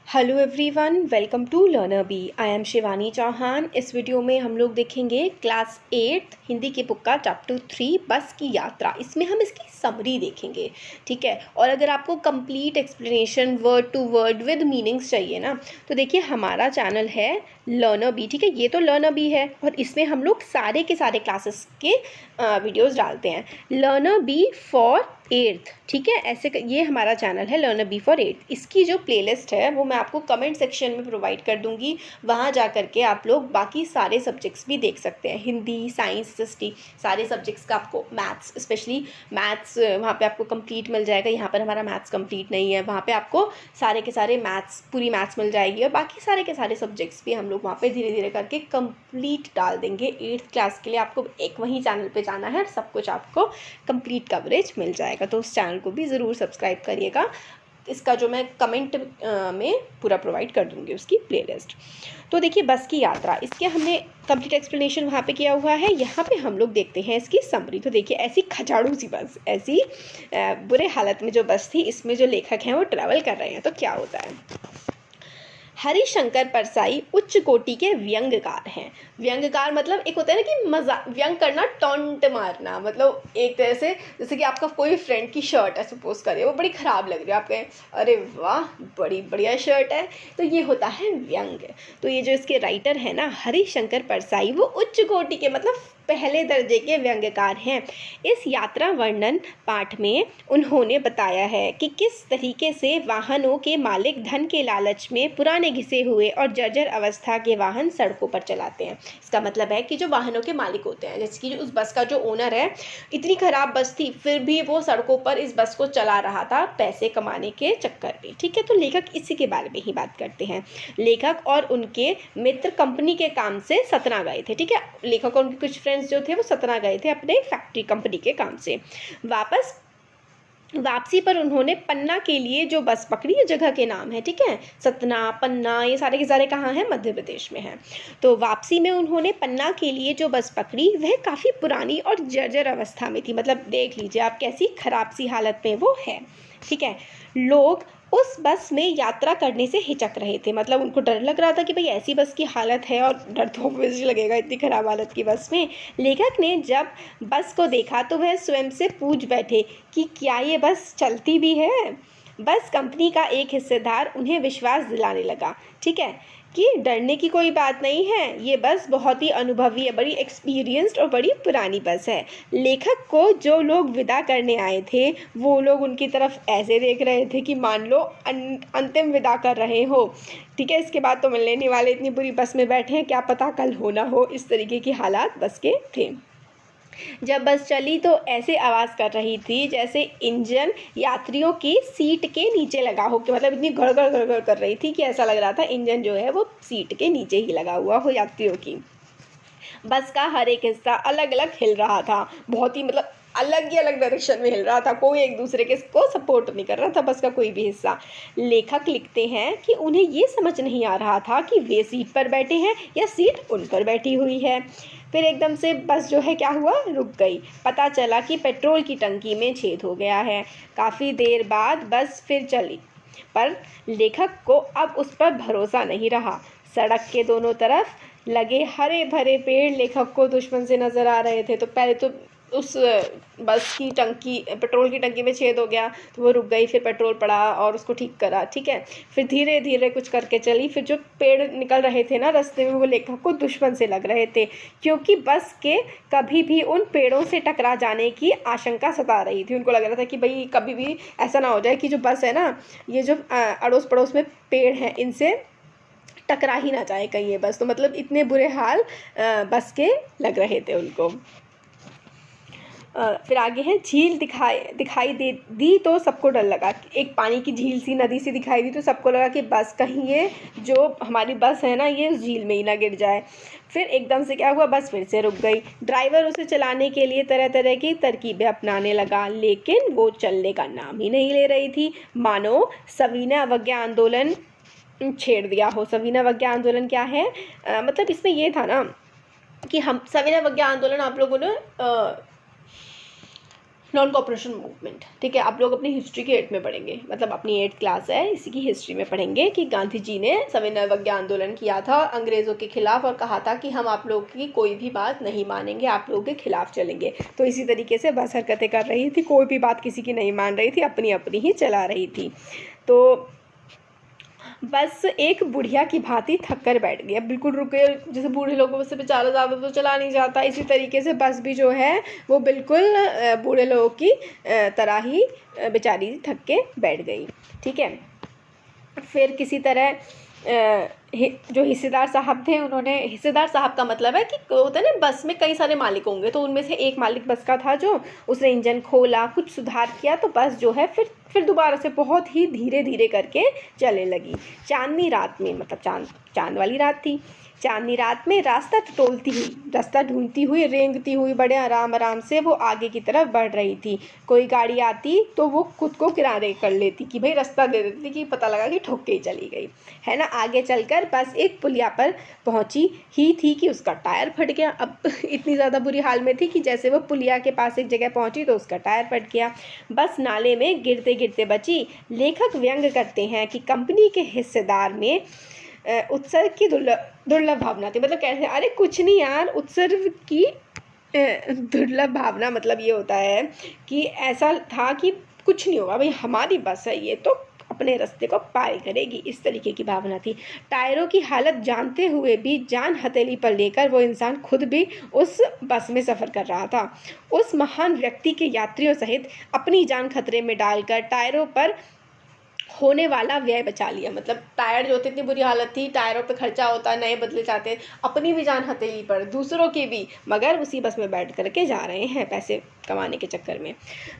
Hello everyone, welcome to learner B. I am Shivani Chauhan. इस video में हम लोग देखेंगे क्लास 8 हिंदी की बुक का चैप्टर 3 बस की यात्रा। इसमें हम इसकी समरी देखेंगे, ठीक है। और अगर आपको complete explanation word to word with meanings चाहिए ना, तो देखिए हमारा चैनल है लर्नर बी, ठीक है। ये तो लर्नर बी है और इसमें हम लोग सारे के सारे क्लासेस के वीडियोस डालते हैं। लर्नर बी फॉर 8th, ठीक है। ऐसे ये हमारा चैनल है लर्नर बी फॉर 8th। इसकी जो प्लेलिस्ट है वो मैं आपको कमेंट सेक्शन में प्रोवाइड कर दूंगी। वहाँ जा करके आप लोग बाकी सारे सब्जेक्ट्स भी देख सकते हैं, हिंदी, साइंस, हिस्ट्री, सारे सब्जेक्ट्स का। आपको मैथ्स, स्पेशली मैथ्स वहाँ पे आपको कंप्लीट मिल जाएगा। यहाँ पर हमारा मैथ्स कंप्लीट नहीं है, वहाँ पे आपको सारे के सारे मैथ्स, पूरी मैथ्स मिल जाएगी। और बाकी सारे के सारे सब्जेक्ट्स भी हम लोग वहाँ पे धीरे धीरे करके कंप्लीट डाल देंगे। 8th क्लास के लिए आपको एक वही चैनल पे जाना है और सब कुछ आपको कंप्लीट कवरेज मिल जाएगा। तो उस चैनल को भी ज़रूर सब्सक्राइब करिएगा। इसका जो मैं कमेंट में पूरा प्रोवाइड कर दूंगी उसकी प्लेलिस्ट। तो देखिए बस की यात्रा, इसके हमने कंप्लीट एक्सप्लेनेशन वहाँ पे किया हुआ है। यहाँ पे हम लोग देखते हैं इसकी समरी। तो देखिए ऐसी खचाड़ू सी बस, ऐसी बुरे हालत में जो बस थी, इसमें जो लेखक हैं वो ट्रैवल कर रहे हैं। तो क्या होता है, हरिशंकर परसाई उच्च कोटि के व्यंग्यकार हैं। व्यंग्यकार मतलब एक होता है ना कि मजा, व्यंग करना, टॉन्ट मारना। मतलब एक तरह से जैसे कि आपका कोई फ्रेंड की शर्ट है, सपोज करिए वो बड़ी ख़राब लग रही है, आप कहें अरे वाह बड़ी बढ़िया शर्ट है, तो ये होता है व्यंग। तो ये जो इसके राइटर है ना हरिशंकर परसाई, वो उच्च कोटि के मतलब पहले दर्जे के व्यंग्यकार हैं। इस यात्रा वर्णन पाठ में उन्होंने बताया है कि किस तरीके से वाहनों के मालिक धन के लालच में पुराने घिसे हुए और जर्जर अवस्था के वाहन सड़कों पर चलाते हैं। इसका मतलब है कि जो वाहनों के मालिक होते हैं, जैसे कि उस बस का जो ओनर है, इतनी खराब बस थी फिर भी वो सड़कों पर इस बस को चला रहा था पैसे कमाने के चक्कर में, ठीक है। तो लेखक इसी के बारे में ही बात करते हैं। लेखक और उनके मित्र कंपनी के काम से सतना गए थे, ठीक है। लेखक और उनके कुछ फ्रेंड्स जो थे वो सतना गए थे अपने फैक्ट्री कंपनी के काम से। वापसी पर उन्होंने पन्ना के लिए जो बस पकड़ी, ये जगह के नाम है, ठीक है। सतना, पन्ना, ये सारे के सारे कहाँ हैं, मध्य प्रदेश में हैं। तो वापसी में उन्होंने पन्ना के लिए जो बस पकड़ी वह काफ़ी पुरानी और जर्जर अवस्था में थी। मतलब देख लीजिए आप कैसी खराब सी हालत में वो है, ठीक है। लोग उस बस में यात्रा करने से हिचक रहे थे। मतलब उनको डर लग रहा था कि भाई ऐसी बस की हालत है, और डर तो ऑब्वियसली लगेगा इतनी खराब हालत की बस में। लेखक ने जब बस को देखा तो वह स्वयं से पूछ बैठे कि क्या ये बस चलती भी है। बस कंपनी का एक हिस्सेदार उन्हें विश्वास दिलाने लगा, ठीक है, कि डरने की कोई बात नहीं है, ये बस बहुत ही अनुभवी है, बड़ी एक्सपीरियंस्ड और बड़ी पुरानी बस है। लेखक को जो लोग विदा करने आए थे वो लोग उनकी तरफ ऐसे देख रहे थे कि मान लो अंतिम विदा कर रहे हो, ठीक है। इसके बाद तो मिलने नहीं वाले, इतनी बुरी बस में बैठे हैं, क्या पता कल हो ना हो, इस तरीके की हालात बस के थे। जब बस चली तो ऐसे आवाज़ कर रही थी जैसे इंजन यात्रियों की सीट के नीचे लगा हो, कि मतलब इतनी घड़ घड़ घड़ घड़ कर रही थी कि ऐसा लग रहा था इंजन जो है वो सीट के नीचे ही लगा हुआ हो यात्रियों की। बस का हर एक हिस्सा अलग अलग हिल रहा था, बहुत ही मतलब अलग ही अलग डायरेक्शन में हिल रहा था। कोई एक दूसरे के को सपोर्ट नहीं कर रहा था बस का कोई भी हिस्सा। लेखक लिखते हैं कि उन्हें ये समझ नहीं आ रहा था कि वे सीट पर बैठे हैं या सीट उन पर बैठी हुई है। फिर एकदम से बस जो है क्या हुआ, रुक गई। पता चला कि पेट्रोल की टंकी में छेद हो गया है। काफ़ी देर बाद बस फिर चली, पर लेखक को अब उस पर भरोसा नहीं रहा। सड़क के दोनों तरफ लगे हरे भरे पेड़ लेखक को दुश्मन से नज़र आ रहे थे। तो पहले तो उस बस की टंकी, पेट्रोल की टंकी में छेद हो गया तो वो रुक गई, फिर पेट्रोल पड़ा और उसको ठीक करा, ठीक है। फिर धीरे धीरे कुछ करके चली। फिर जो पेड़ निकल रहे थे ना रास्ते में, वो लेखक को दुश्मन से लग रहे थे, क्योंकि बस के कभी भी उन पेड़ों से टकरा जाने की आशंका सता रही थी। उनको लग रहा था कि भाई कभी भी ऐसा ना हो जाए कि जो बस है ना, ये जो अड़ोस पड़ोस में पेड़ हैं इनसे टकरा ही ना जाए कहीं ये बस। तो मतलब इतने बुरे हाल बस के लग रहे थे उनको। फिर आगे है, झील दिखाई दे दी तो सबको डर लगा। एक पानी की झील सी, नदी सी दिखाई दी तो सबको लगा कि बस कहीं ये जो हमारी बस है ना ये उस झील में ही ना गिर जाए। फिर एकदम से क्या हुआ, बस फिर से रुक गई। ड्राइवर उसे चलाने के लिए तरह तरह की तरकीबें अपनाने लगा, लेकिन वो चलने का नाम ही नहीं ले रही थी, मानो सविनय अवज्ञा आंदोलन छेड़ दिया हो। सविनय अवज्ञा आंदोलन क्या है, मतलब इसमें ये था ना कि हम सविनय अवज्ञा आंदोलन आप लोगों ने नॉन कॉपरेशन मूवमेंट, ठीक है। आप लोग अपनी हिस्ट्री के 8 में पढ़ेंगे, मतलब अपनी 8th क्लास है, इसी की हिस्ट्री में पढ़ेंगे कि गांधी जी ने सविनय अवज्ञा आंदोलन किया था अंग्रेज़ों के खिलाफ और कहा था कि हम आप लोगों की कोई भी बात नहीं मानेंगे, आप लोगों के खिलाफ चलेंगे। तो इसी तरीके से बस हरकतें कर रही थी, कोई भी बात किसी की नहीं मान रही थी, अपनी अपनी ही चला रही थी। तो बस एक बुढ़िया की भांति थक कर बैठ गई, अब बिल्कुल रुके, जैसे बूढ़े लोगों से बेचारा ज़्यादा तो चला नहीं जाता, इसी तरीके से बस भी जो है वो बिल्कुल बूढ़े लोगों की तरह ही बेचारी थक के बैठ गई, ठीक है। फिर किसी तरह जो हिस्सेदार साहब थे, उन्होंने, हिस्सेदार साहब का मतलब है कि होता है ना बस में कई सारे मालिक होंगे, तो उनमें से एक मालिक बस का था जो उसने इंजन खोला, कुछ सुधार किया, तो बस जो है फिर दोबारा से बहुत ही धीरे धीरे करके चलने लगी। चांदनी रात में, मतलब चांद वाली रात थी, चांदनी रात में रास्ता ढूंढती हुई रेंगती हुई बड़े आराम आराम से वो आगे की तरफ बढ़ रही थी। कोई गाड़ी आती तो वो खुद को किनारे कर लेती कि भाई रास्ता दे देती, कि पता लगा कि ठोक के ही चली गई, है ना। आगे चलकर बस एक पुलिया पर पहुंची ही थी कि उसका टायर फट गया। अब इतनी ज़्यादा बुरी हाल में थी कि जैसे वो पुलिया के पास एक जगह पहुंची तो उसका टायर फट गया, बस नाले में गिरते गिरते बची। लेखक व्यंग करते हैं कि कंपनी के हिस्सेदार में उत्सर्ग की दुर्लभ भावना थी। मतलब कैसे, अरे कुछ नहीं यार, उत्सर्ग की दुर्लभ भावना मतलब ये होता है कि ऐसा था कि कुछ नहीं होगा भाई, हमारी बस है, ये तो अपने रास्ते को पार करेगी, इस तरीके की भावना थी। टायरों की हालत जानते हुए भी जान हथेली पर लेकर वो इंसान खुद भी उस बस में सफ़र कर रहा था। उस महान व्यक्ति के यात्रियों सहित अपनी जान खतरे में डालकर टायरों पर होने वाला व्यय बचा लिया। मतलब टायर जो होती, इतनी बुरी हालत थी, टायरों पे खर्चा होता, नए बदले जाते, अपनी भी जान हथेली पर, दूसरों की भी, मगर उसी बस में बैठ करके जा रहे हैं पैसे कमाने के चक्कर में।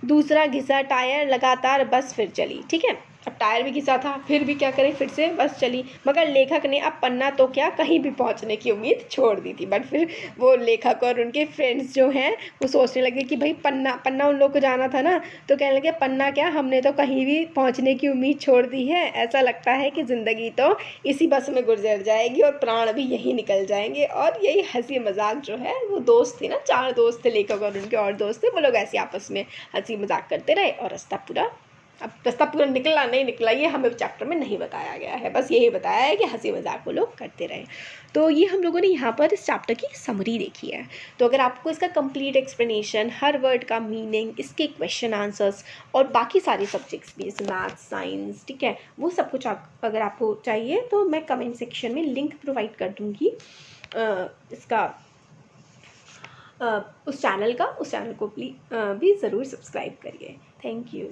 दूसरा घिसा टायर, लगातार बस फिर चली, ठीक है। अब टायर भी घिसा था, फिर भी क्या करें, फिर से बस चली, मगर लेखक ने अब पन्ना तो क्या कहीं भी पहुंचने की उम्मीद छोड़ दी थी। बट फिर वो लेखक और उनके फ्रेंड्स जो हैं वो सोचने लगे कि भाई पन्ना उन लोग को जाना था ना, तो कहने लगे पन्ना क्या, हमने तो कहीं भी पहुंचने की उम्मीद छोड़ दी है, ऐसा लगता है कि ज़िंदगी तो इसी बस में गुजर जाएगी और प्राण भी यही निकल जाएंगे। और यही हंसी मजाक जो है, वो दोस्त थे ना, 4 दोस्त थे, लेखक और उनके और दोस्त थे, वो लोग ऐसे आपस में हंसी मजाक करते रहे और रास्ता पूरा निकला नहीं निकला ये हमें चैप्टर में नहीं बताया गया है, बस यही बताया है कि हंसी मजाक वो लोग करते रहे। तो ये हम लोगों ने यहाँ पर इस चैप्टर की समरी देखी है। तो अगर आपको इसका कंप्लीट एक्सप्लेनेशन, हर वर्ड का मीनिंग, इसके क्वेश्चन आंसर्स और बाकी सारे सब्जेक्ट्स भी जैसे मैथ्स, साइंस, ठीक है, वो सब कुछ अगर आपको चाहिए तो मैं कमेंट सेक्शन में लिंक प्रोवाइड कर दूँगी इसका उस चैनल को भी ज़रूर सब्सक्राइब करिए। Thank you.